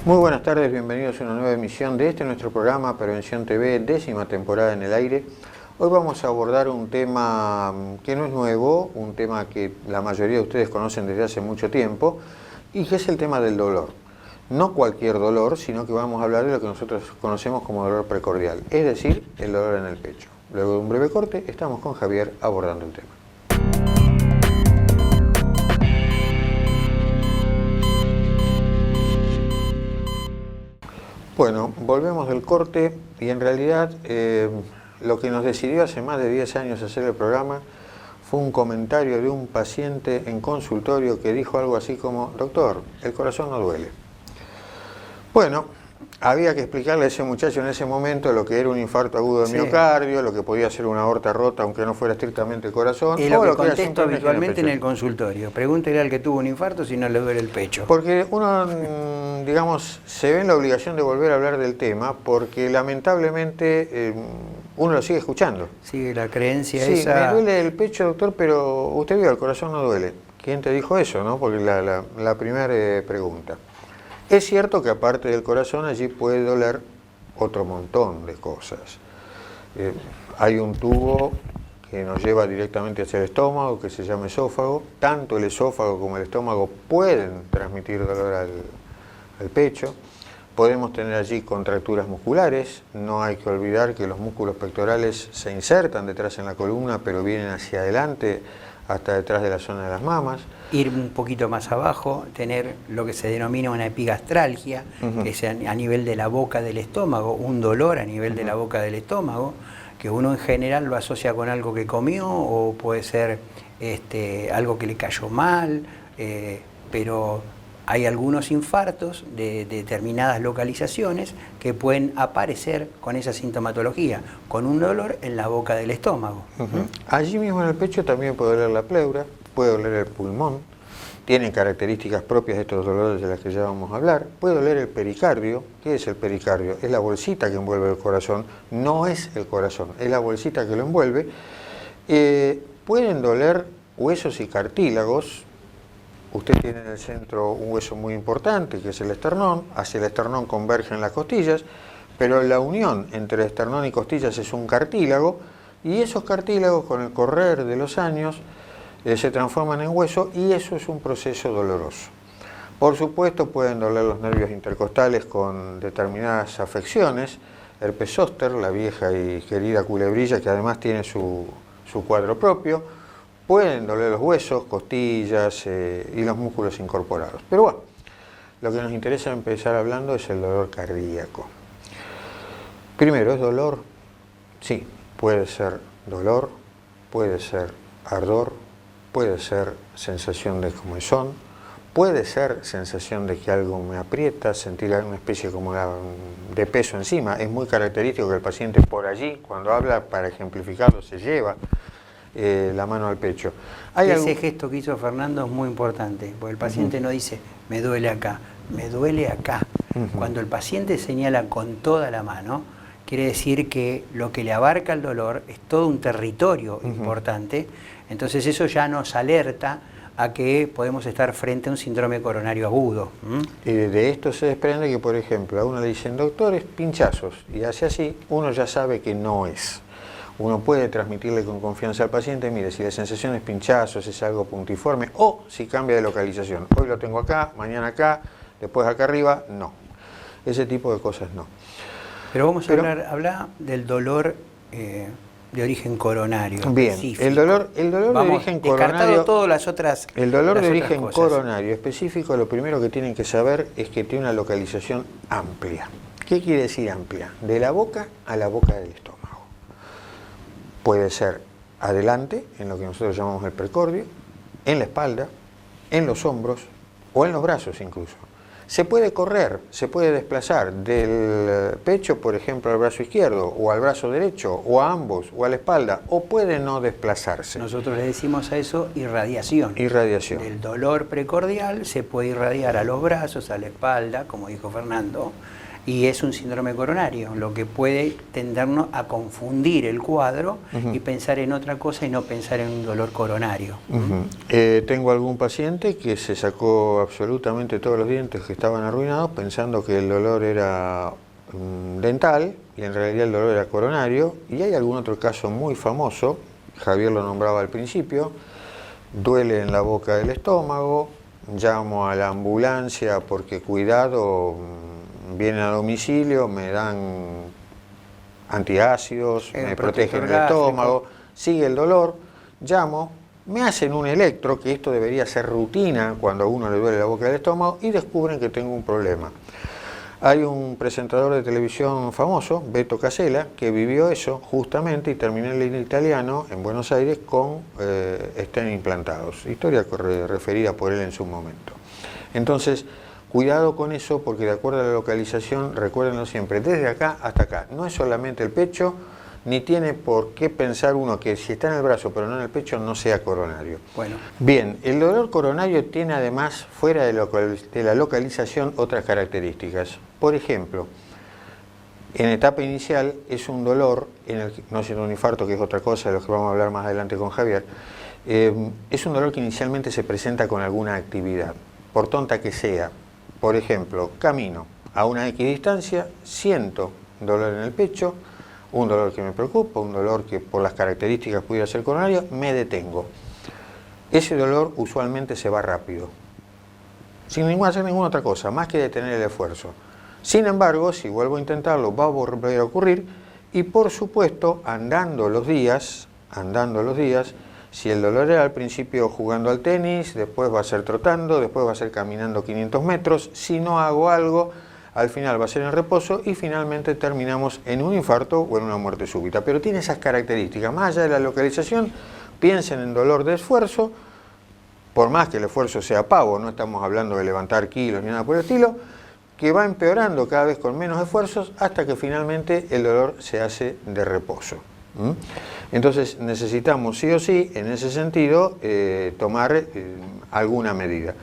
Muy buenas tardes, bienvenidos a una nueva emisión de nuestro programa Prevención TV, 10ª temporada en el aire. Hoy vamos a abordar un tema que no es nuevo, un tema que la mayoría de ustedes conocen desde hace mucho tiempo, y que es el tema del dolor. No cualquier dolor, sino que vamos a hablar de lo que nosotros conocemos como dolor precordial, es decir, el dolor en el pecho. Luego de un breve corte, estamos con Javier abordando el tema. Bueno, volvemos del corte y en realidad lo que nos decidió hace más de 10 años hacer el programa fue un comentario de un paciente en consultorio que dijo algo así como: doctor, el corazón no duele. Bueno, había que explicarle a ese muchacho en ese momento lo que era un infarto agudo de miocardio, lo que podía ser una aorta rota aunque no fuera estrictamente el corazón. Y lo que contesto habitualmente en el consultorio: pregúntele al que tuvo un infarto si no le duele el pecho. Porque uno, digamos, se ve en la obligación de volver a hablar del tema porque lamentablemente uno lo sigue escuchando. Sigue la creencia sí, esa. Me duele el pecho, doctor, pero usted vio, el corazón no duele. ¿Quién te dijo eso, no? Porque la primera pregunta. Es cierto que aparte del corazón allí puede doler otro montón de cosas. Hay un tubo que nos lleva directamente hacia el estómago, que se llama esófago. Tanto el esófago como el estómago pueden transmitir dolor al pecho. Podemos tener allí contracturas musculares. No hay que olvidar que los músculos pectorales se insertan detrás en la columna, pero vienen hacia adelante hasta detrás de la zona de las mamas. Ir un poquito más abajo, tener lo que se denomina una epigastralgia, que es a nivel de la boca del estómago, un dolor a nivel de la boca del estómago, que uno en general lo asocia con algo que comió o puede ser algo que le cayó mal, pero hay algunos infartos de determinadas localizaciones que pueden aparecer con esa sintomatología, con un dolor en la boca del estómago. Allí mismo en el pecho también puede doler la pleura, puede doler el pulmón, tienen características propias de estos dolores de las que ya vamos a hablar. Puede doler el pericardio. ¿Qué es el pericardio? Es la bolsita que envuelve el corazón, no es el corazón, es la bolsita que lo envuelve. Pueden doler huesos y cartílagos. Usted tiene en el centro un hueso muy importante, que es el esternón. Hacia el esternón convergen las costillas, pero la unión entre esternón y costillas es un cartílago, y esos cartílagos con el correr de los años se transforman en hueso, y eso es un proceso doloroso. Por supuesto pueden doler los nervios intercostales con determinadas afecciones, herpes zóster, la vieja y querida culebrilla, que además tiene su cuadro propio. Pueden doler los huesos, costillas y los músculos incorporados. Pero bueno, lo que nos interesa empezar hablando es el dolor cardíaco. Primero, ¿es dolor? Sí, puede ser dolor, puede ser ardor, puede ser sensación de comezón, puede ser sensación de que algo me aprieta, sentir una especie como de peso encima. Es muy característico que el paciente por allí, cuando habla, para ejemplificarlo, se lleva la mano al pecho. Ese gesto que hizo Fernando es muy importante, porque el paciente no dice me duele acá, me duele acá. Cuando el paciente señala con toda la mano, quiere decir que lo que le abarca el dolor es todo un territorio importante. Entonces eso ya nos alerta a que podemos estar frente a un síndrome coronario agudo. Y de esto se desprende que, por ejemplo, a uno le dicen doctores pinchazos, y hace así, uno ya sabe que no es. Uno puede transmitirle con confianza al paciente: mire, si la sensación es pinchazos, es algo puntiforme, o si cambia de localización. Hoy lo tengo acá, mañana acá, después acá arriba, no. Ese tipo de cosas no. Pero vamos a hablar del dolor de origen coronario. Bien, específico. el dolor de origen coronario. Todas las otras. El dolor de origen cosas. coronario específico, lo primero que tienen que saber es que tiene una localización amplia. ¿Qué quiere decir amplia? De la boca a la boca del estómago. Puede ser adelante, en lo que nosotros llamamos el precordio, en la espalda, en los hombros o en los brazos incluso. Se puede correr, se puede desplazar del pecho, por ejemplo, al brazo izquierdo, o al brazo derecho, o a ambos, o a la espalda, o puede no desplazarse. Nosotros le decimos a eso irradiación. Irradiación. El dolor precordial se puede irradiar a los brazos, a la espalda, como dijo Fernando, y es un síndrome coronario, lo que puede tendernos a confundir el cuadro y pensar en otra cosa y no pensar en un dolor coronario. Tengo algún paciente que se sacó absolutamente todos los dientes que estaban arruinados pensando que el dolor era dental y en realidad el dolor era coronario, y hay algún otro caso muy famoso, Javier lo nombraba al principio, duele en la boca del estómago, llamo a la ambulancia porque cuidado, vienen a domicilio, me dan antiácidos, me protegen el estómago, sigue el dolor, llamo, me hacen un electro, que esto debería ser rutina cuando a uno le duele la boca del estómago, y descubren que tengo un problema. Hay un presentador de televisión famoso, Beto Casella, que vivió eso justamente y terminó en el italiano en Buenos Aires con stent implantados. Historia referida por él en su momento. Entonces, cuidado con eso porque de acuerdo a la localización, recuérdenlo siempre, desde acá hasta acá. No es solamente el pecho, ni tiene por qué pensar uno que si está en el brazo pero no en el pecho no sea coronario. Bueno. Bien, el dolor coronario tiene además, fuera de la localización, otras características. Por ejemplo, en etapa inicial es un dolor, no siendo un infarto, que es otra cosa de lo que vamos a hablar más adelante con Javier, es un dolor que inicialmente se presenta con alguna actividad, por tonta que sea. Por ejemplo, camino a una equidistancia, siento dolor en el pecho, un dolor que me preocupa, un dolor que por las características pudiera ser coronario, me detengo. Ese dolor usualmente se va rápido, sin hacer ninguna otra cosa, más que detener el esfuerzo. Sin embargo, si vuelvo a intentarlo, va a volver a ocurrir y por supuesto, andando los días, si el dolor era al principio jugando al tenis, después va a ser trotando, después va a ser caminando 500 metros, si no hago algo, al final va a ser en reposo y finalmente terminamos en un infarto o en una muerte súbita. Pero tiene esas características, más allá de la localización, piensen en dolor de esfuerzo, por más que el esfuerzo sea pavo, no estamos hablando de levantar kilos ni nada por el estilo, que va empeorando cada vez con menos esfuerzos hasta que finalmente el dolor se hace de reposo. Entonces necesitamos sí o sí, en ese sentido, tomar alguna medida.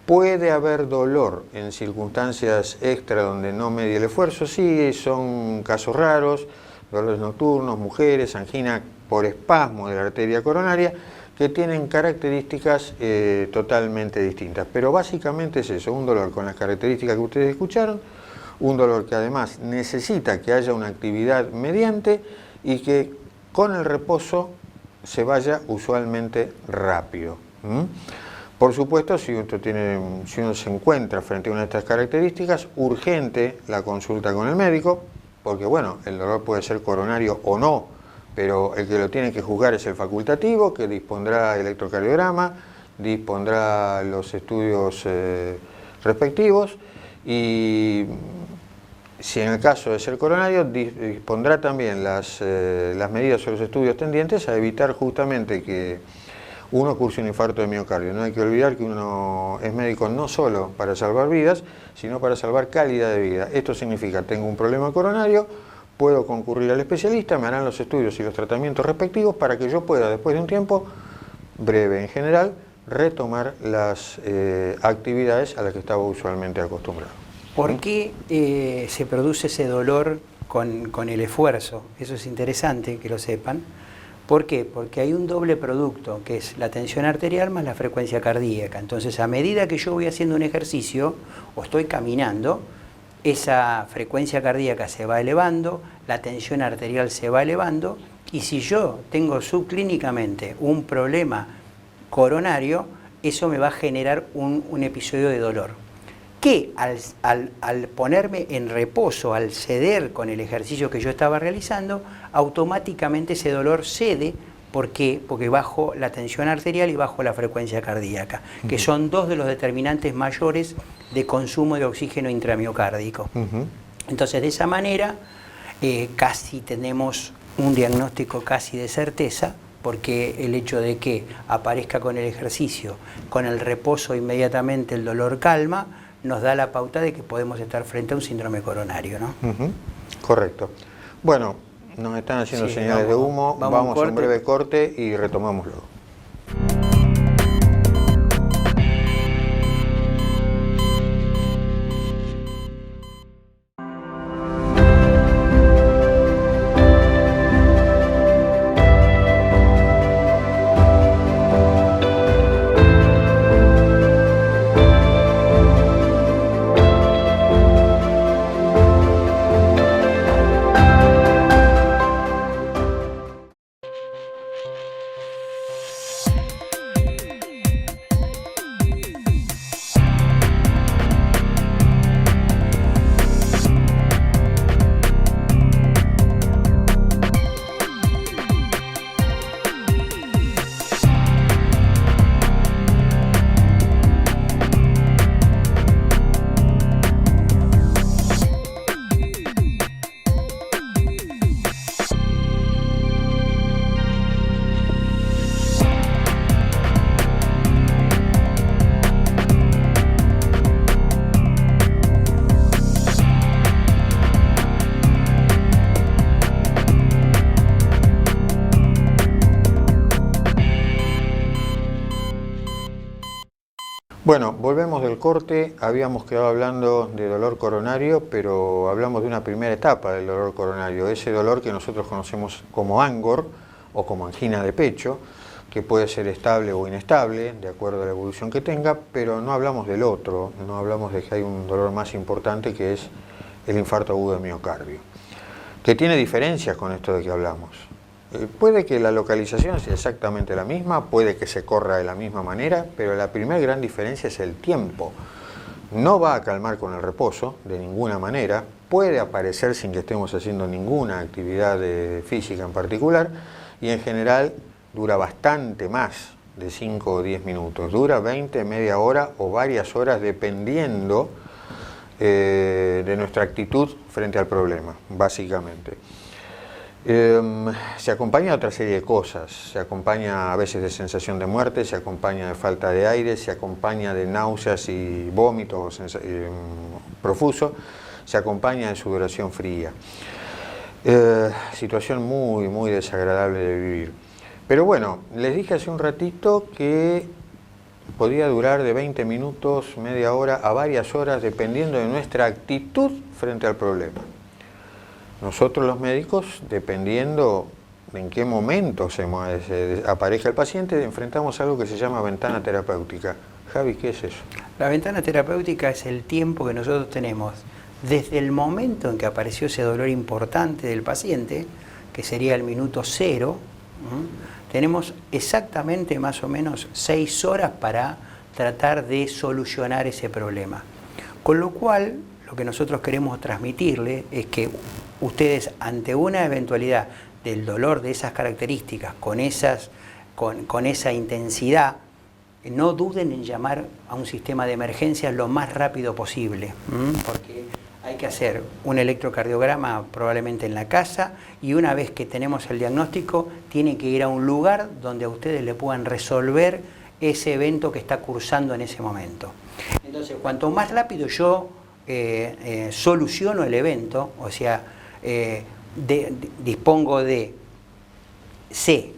¿Puede haber dolor en circunstancias extra donde no medie el esfuerzo? Sí, son casos raros, dolores nocturnos, mujeres, angina por espasmo de la arteria coronaria, que tienen características totalmente distintas. Pero básicamente es eso, un dolor con las características que ustedes escucharon, un dolor que además necesita que haya una actividad mediante y que con el reposo se vaya usualmente rápido. Por supuesto, si uno se encuentra frente a una de estas características, urgente la consulta con el médico, porque bueno, el dolor puede ser coronario o no, pero el que lo tiene que juzgar es el facultativo, que dispondrá electrocardiograma, dispondrá los estudios respectivos y si en el caso de ser coronario, dispondrá también las medidas o los estudios tendientes a evitar justamente que uno curse un infarto de miocardio. No hay que olvidar que uno es médico no solo para salvar vidas, sino para salvar calidad de vida. Esto significa, tengo un problema coronario, puedo concurrir al especialista, me harán los estudios y los tratamientos respectivos para que yo pueda, después de un tiempo breve en general, retomar las actividades a las que estaba usualmente acostumbrado. ¿Por qué se produce ese dolor con el esfuerzo? Eso es interesante que lo sepan. ¿Por qué? Porque hay un doble producto, que es la tensión arterial más la frecuencia cardíaca. Entonces, a medida que yo voy haciendo un ejercicio o estoy caminando, esa frecuencia cardíaca se va elevando, la tensión arterial se va elevando, y si yo tengo subclínicamente un problema coronario, eso me va a generar un episodio de dolor. Que al ponerme en reposo, al ceder con el ejercicio que yo estaba realizando, automáticamente ese dolor cede. ¿Por qué? Porque bajo la tensión arterial y bajo la frecuencia cardíaca, que son dos de los determinantes mayores de consumo de oxígeno intramiocárdico. Entonces, de esa manera, casi tenemos un diagnóstico casi de certeza, porque el hecho de que aparezca con el ejercicio, con el reposo inmediatamente el dolor calma, nos da la pauta de que podemos estar frente a un síndrome coronario, ¿no? Correcto. Bueno, nos están haciendo señales de humo, vamos a un breve corte y retomamos luego. Bueno, volvemos del corte, habíamos quedado hablando de dolor coronario, pero hablamos de una primera etapa del dolor coronario, ese dolor que nosotros conocemos como ANGOR o como angina de pecho, que puede ser estable o inestable, de acuerdo a la evolución que tenga, pero no hablamos del otro, no hablamos de que hay un dolor más importante que es el infarto agudo de miocardio, que tiene diferencias con esto de que hablamos. Puede que la localización sea exactamente la misma, puede que se corra de la misma manera, pero la primera gran diferencia es el tiempo. No va a calmar con el reposo, de ninguna manera, puede aparecer sin que estemos haciendo ninguna actividad física en particular, y en general dura bastante más de 5 o 10 minutos, dura 20, media hora o varias horas dependiendo de nuestra actitud frente al problema, básicamente. Se acompaña de otra serie de cosas, se acompaña a veces de sensación de muerte, se acompaña de falta de aire, se acompaña de náuseas y vómitos profusos, se acompaña de sudoración fría. Situación muy, muy desagradable de vivir. Pero bueno, les dije hace un ratito que podía durar de 20 minutos, media hora a varias horas, dependiendo de nuestra actitud frente al problema. Nosotros los médicos, dependiendo de en qué momento aparezca el paciente, enfrentamos algo que se llama ventana terapéutica. Javi, ¿qué es eso? La ventana terapéutica es el tiempo que nosotros tenemos desde el momento en que apareció ese dolor importante del paciente, que sería el minuto 0, tenemos exactamente más o menos 6 horas para tratar de solucionar ese problema. Con lo cual, lo que nosotros queremos transmitirle es que ustedes, ante una eventualidad del dolor de esas características, con esa intensidad, no duden en llamar a un sistema de emergencias lo más rápido posible, porque hay que hacer un electrocardiograma probablemente en la casa, y una vez que tenemos el diagnóstico, tienen que ir a un lugar donde a ustedes le puedan resolver ese evento que está cursando en ese momento. Entonces, cuanto más rápido yo soluciono el evento, o sea, dispongo sé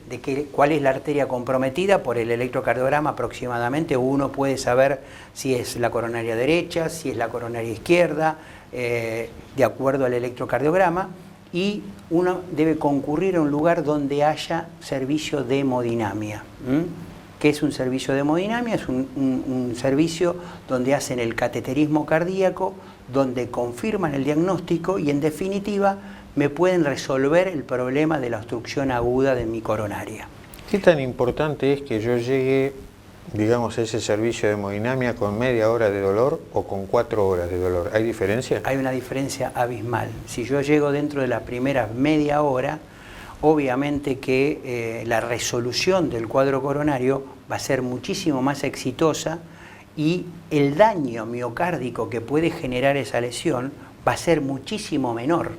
cuál es la arteria comprometida por el electrocardiograma aproximadamente, uno puede saber si es la coronaria derecha, si es la coronaria izquierda, de acuerdo al electrocardiograma, y uno debe concurrir a un lugar donde haya servicio de hemodinamia. ¿Qué es un servicio de hemodinamia? Es un servicio donde hacen el cateterismo cardíaco, donde confirman el diagnóstico y en definitiva me pueden resolver el problema de la obstrucción aguda de mi coronaria. ¿Qué tan importante es que yo llegue, digamos, a ese servicio de hemodinamia con media hora de dolor o con 4 horas de dolor? ¿Hay diferencia? Hay una diferencia abismal. Si yo llego dentro de las primeras media hora, obviamente que la resolución del cuadro coronario va a ser muchísimo más exitosa y el daño miocárdico que puede generar esa lesión va a ser muchísimo menor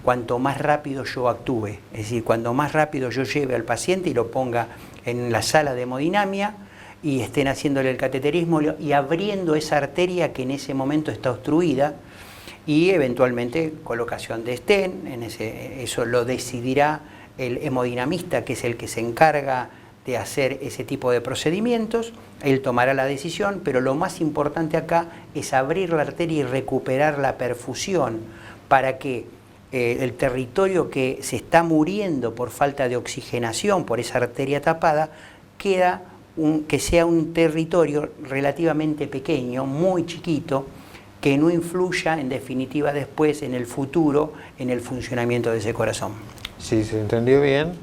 cuanto más rápido yo actúe. Es decir, cuanto más rápido yo lleve al paciente y lo ponga en la sala de hemodinamia y estén haciéndole el cateterismo y abriendo esa arteria que en ese momento está obstruida, y eventualmente colocación de stent, eso lo decidirá el hemodinamista, que es el que se encarga de hacer ese tipo de procedimientos. Él tomará la decisión, pero lo más importante acá es abrir la arteria y recuperar la perfusión para que el territorio que se está muriendo por falta de oxigenación por esa arteria tapada, que sea un territorio relativamente pequeño, muy chiquito, que no influya en definitiva después en el futuro en el funcionamiento de ese corazón. Si se entendió bien,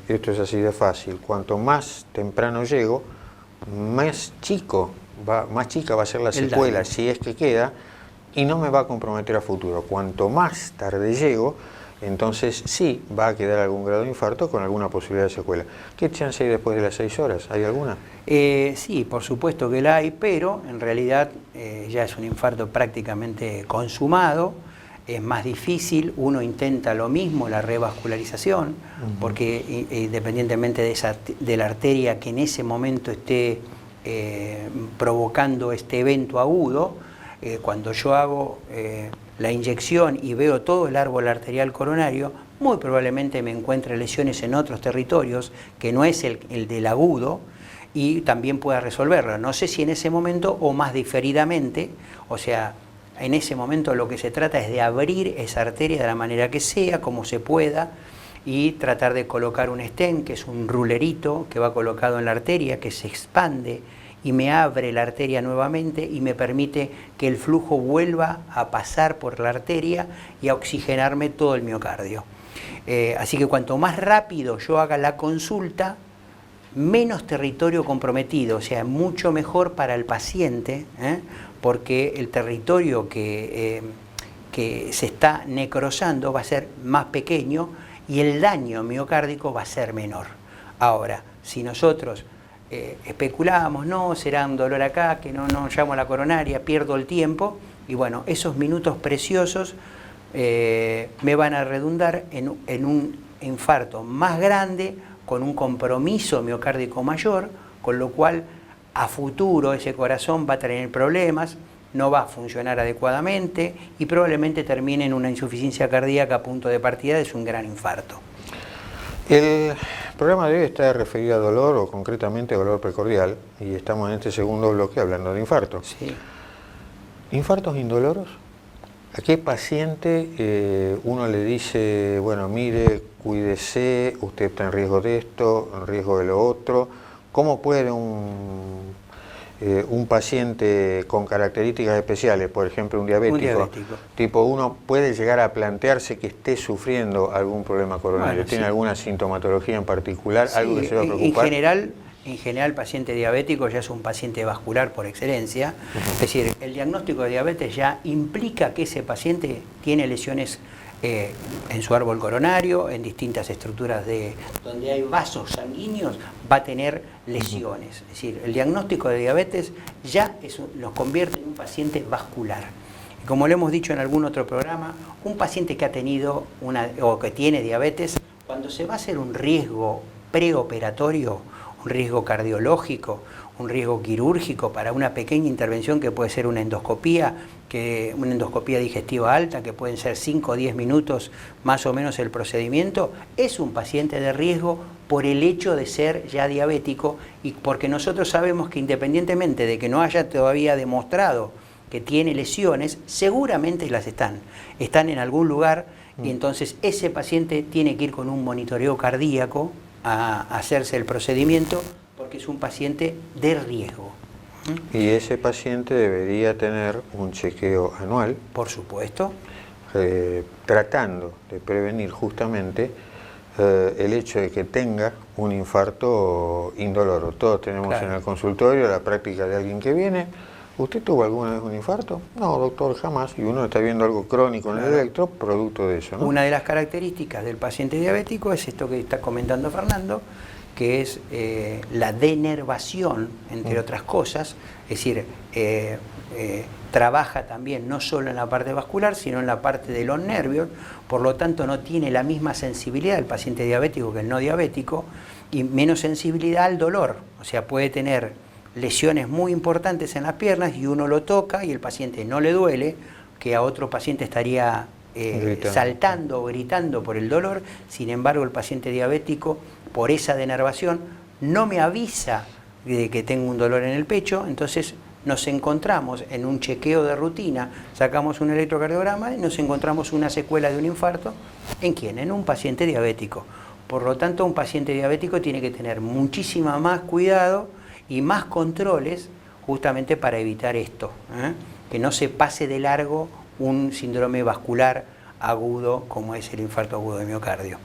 esto es así de fácil. Cuanto más temprano llego, más chica va a ser la secuela, si es que queda, y no me va a comprometer a futuro. Cuanto más tarde llego, entonces sí va a quedar algún grado de infarto con alguna posibilidad de secuela. ¿Qué chance hay después de las 6 horas? ¿Hay alguna? Sí, por supuesto que la hay, pero en realidad ya es un infarto prácticamente consumado. Es más difícil, uno intenta lo mismo, la revascularización, porque independientemente de la arteria que en ese momento esté provocando este evento agudo, cuando yo hago la inyección y veo todo el árbol arterial coronario, muy probablemente me encuentre lesiones en otros territorios que no es el del agudo, y también pueda resolverlo. No sé si en ese momento o más diferidamente, o sea, en ese momento lo que se trata es de abrir esa arteria de la manera que sea, como se pueda, y tratar de colocar un stent, que es un rulerito que va colocado en la arteria, que se expande y me abre la arteria nuevamente y me permite que el flujo vuelva a pasar por la arteria y a oxigenarme todo el miocardio. Así que cuanto más rápido yo haga la consulta, menos territorio comprometido, o sea, mucho mejor para el paciente, porque el territorio que se está necrosando va a ser más pequeño y el daño miocárdico va a ser menor. Ahora, si nosotros especulamos, no, será un dolor acá, que no llamo a la coronaria, pierdo el tiempo, y bueno, esos minutos preciosos me van a redundar en un infarto más grande, con un compromiso miocárdico mayor, con lo cual a futuro ese corazón va a tener problemas, no va a funcionar adecuadamente y probablemente termine en una insuficiencia cardíaca a punto de partida, es un gran infarto. El programa de hoy está referido a dolor o concretamente a dolor precordial y estamos en este segundo bloque hablando de infarto. Sí. ¿Infartos indoloros? ¿A qué paciente uno le dice, bueno, mire, cuídese, usted está en riesgo de esto, en riesgo de lo otro? ¿Cómo puede un paciente con características especiales, por ejemplo un diabético, tipo 1, puede llegar a plantearse que esté sufriendo algún problema coronario? Bueno, ¿tiene alguna sintomatología en particular, algo que se va a preocupar? En general, el paciente diabético ya es un paciente vascular por excelencia. Es decir, el diagnóstico de diabetes ya implica que ese paciente tiene lesiones en su árbol coronario, en distintas estructuras donde hay vasos sanguíneos, va a tener lesiones. Es decir, el diagnóstico de diabetes ya nos convierte en un paciente vascular. Y como lo hemos dicho en algún otro programa, un paciente que ha tenido o que tiene diabetes, cuando se va a hacer un riesgo preoperatorio, un riesgo cardiológico, un riesgo quirúrgico para una pequeña intervención que puede ser una endoscopía digestiva alta, que pueden ser 5 o 10 minutos más o menos el procedimiento, es un paciente de riesgo por el hecho de ser ya diabético y porque nosotros sabemos que independientemente de que no haya todavía demostrado que tiene lesiones, seguramente las están en algún lugar y entonces ese paciente tiene que ir con un monitoreo cardíaco a hacerse el procedimiento porque es un paciente de riesgo. Y ese paciente debería tener un chequeo anual. Por supuesto. Tratando de prevenir justamente el hecho de que tenga un infarto indoloro. Todos tenemos en el consultorio la práctica de alguien que viene. ¿Usted tuvo alguna vez un infarto? No, doctor, jamás. Y uno está viendo algo crónico en el electro, producto de eso, ¿no? Una de las características del paciente diabético es esto que está comentando Fernando, que es la denervación, entre otras cosas. Es decir, trabaja también no solo en la parte vascular, sino en la parte de los nervios. Por lo tanto, no tiene la misma sensibilidad el paciente diabético que el no diabético y menos sensibilidad al dolor. O sea, puede tener lesiones muy importantes en las piernas y uno lo toca y el paciente no le duele, que a otro paciente estaría saltando o gritando por el dolor. Sin embargo, el paciente diabético, por esa denervación, no me avisa de que tengo un dolor en el pecho, entonces nos encontramos en un chequeo de rutina, sacamos un electrocardiograma y nos encontramos una secuela de un infarto. ¿En quién? En un paciente diabético. Por lo tanto, un paciente diabético tiene que tener muchísima más cuidado y más controles justamente para evitar esto, que no se pase de largo un síndrome vascular agudo como es el infarto agudo de miocardio.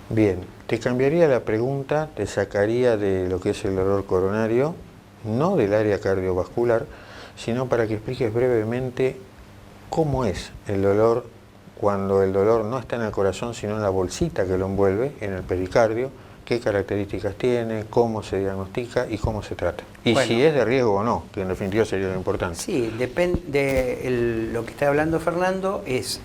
Bien, te cambiaría la pregunta, te sacaría de lo que es el dolor coronario, no del área cardiovascular, sino para que expliques brevemente cómo es el dolor cuando el dolor no está en el corazón, sino en la bolsita que lo envuelve, en el pericardio. ¿Qué características tiene, cómo se diagnostica y cómo se trata? Y bueno, si es de riesgo o no, que en definitiva sería lo importante. Sí, depende de lo que está hablando Fernando, es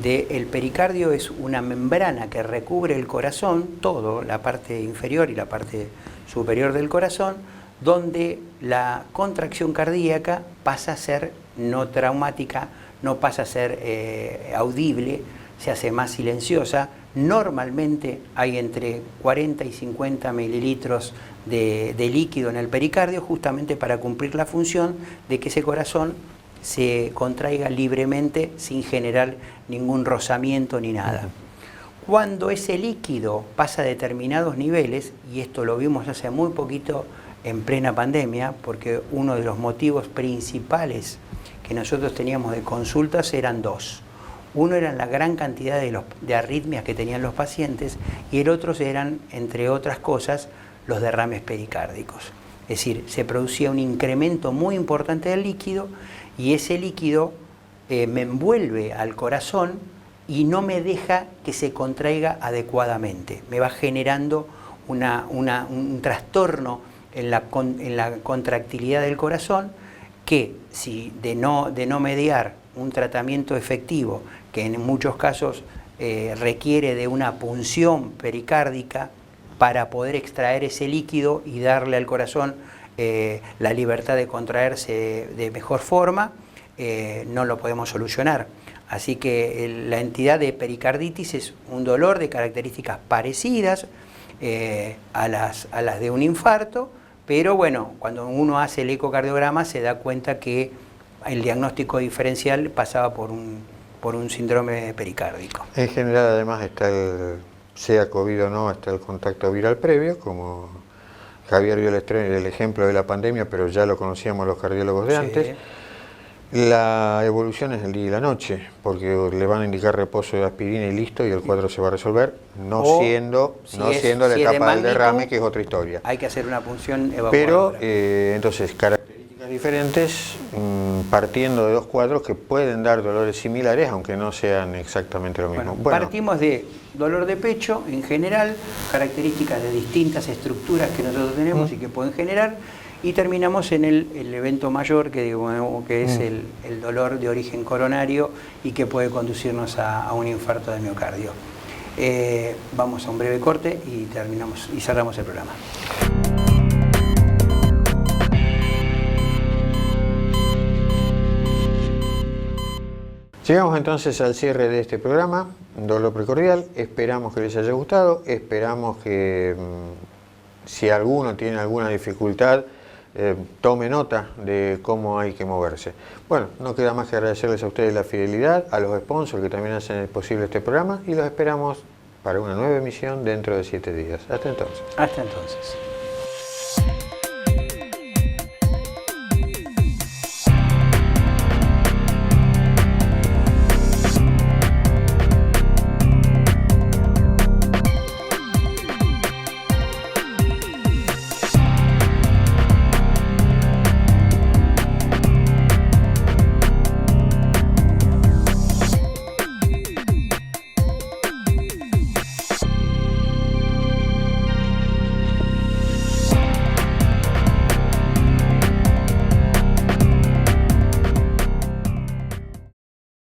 el pericardio, es una membrana que recubre el corazón, todo, la parte inferior y la parte superior del corazón, donde la contracción cardíaca pasa a ser no traumática, no pasa a ser audible, se hace más silenciosa, Normalmente hay entre 40 y 50 mililitros de líquido en el pericardio, justamente para cumplir la función de que ese corazón se contraiga libremente sin generar ningún rozamiento ni nada. Cuando ese líquido pasa a determinados niveles, y esto lo vimos hace muy poquito en plena pandemia, porque uno de los motivos principales que nosotros teníamos de consultas eran dos. Uno eran la gran cantidad de arritmias que tenían los pacientes y el otro eran, entre otras cosas, los derrames pericárdicos. Es decir, se producía un incremento muy importante del líquido y ese líquido me envuelve al corazón y no me deja que se contraiga adecuadamente. Me va generando un trastorno en la contractilidad del corazón que, si de no mediar un tratamiento efectivo, que en muchos casos requiere de una punción pericárdica para poder extraer ese líquido y darle al corazón la libertad de contraerse de mejor forma, no lo podemos solucionar. Así que la entidad de pericarditis es un dolor de características parecidas a las de un infarto, pero bueno, cuando uno hace el ecocardiograma se da cuenta que el diagnóstico diferencial pasaba por un síndrome pericárdico. En general, además, está sea COVID o no, está el contacto viral previo, como Javier dio el ejemplo de la pandemia, pero ya lo conocíamos los cardiólogos de antes. La evolución es el día y la noche, porque le van a indicar reposo de aspirina y listo, y el cuadro se va a resolver, no siendo la etapa del derrame, que es otra historia. Hay que hacer una punción evacuadora. Pero, entonces, características diferentes, partiendo de dos cuadros que pueden dar dolores similares, aunque no sean exactamente lo mismo. Bueno, partimos de dolor de pecho, en general, características de distintas estructuras que nosotros tenemos y que pueden generar, y terminamos en el evento mayor, que es el dolor de origen coronario y que puede conducirnos a un infarto de miocardio. Vamos a un breve corte y cerramos el programa. Llegamos entonces al cierre de este programa, Dolor Precordial. Esperamos que les haya gustado, esperamos que si alguno tiene alguna dificultad, tome nota de cómo hay que moverse. Bueno, no queda más que agradecerles a ustedes la fidelidad, a los sponsors que también hacen posible este programa, y los esperamos para una nueva emisión dentro de 7 días. Hasta entonces. Hasta entonces.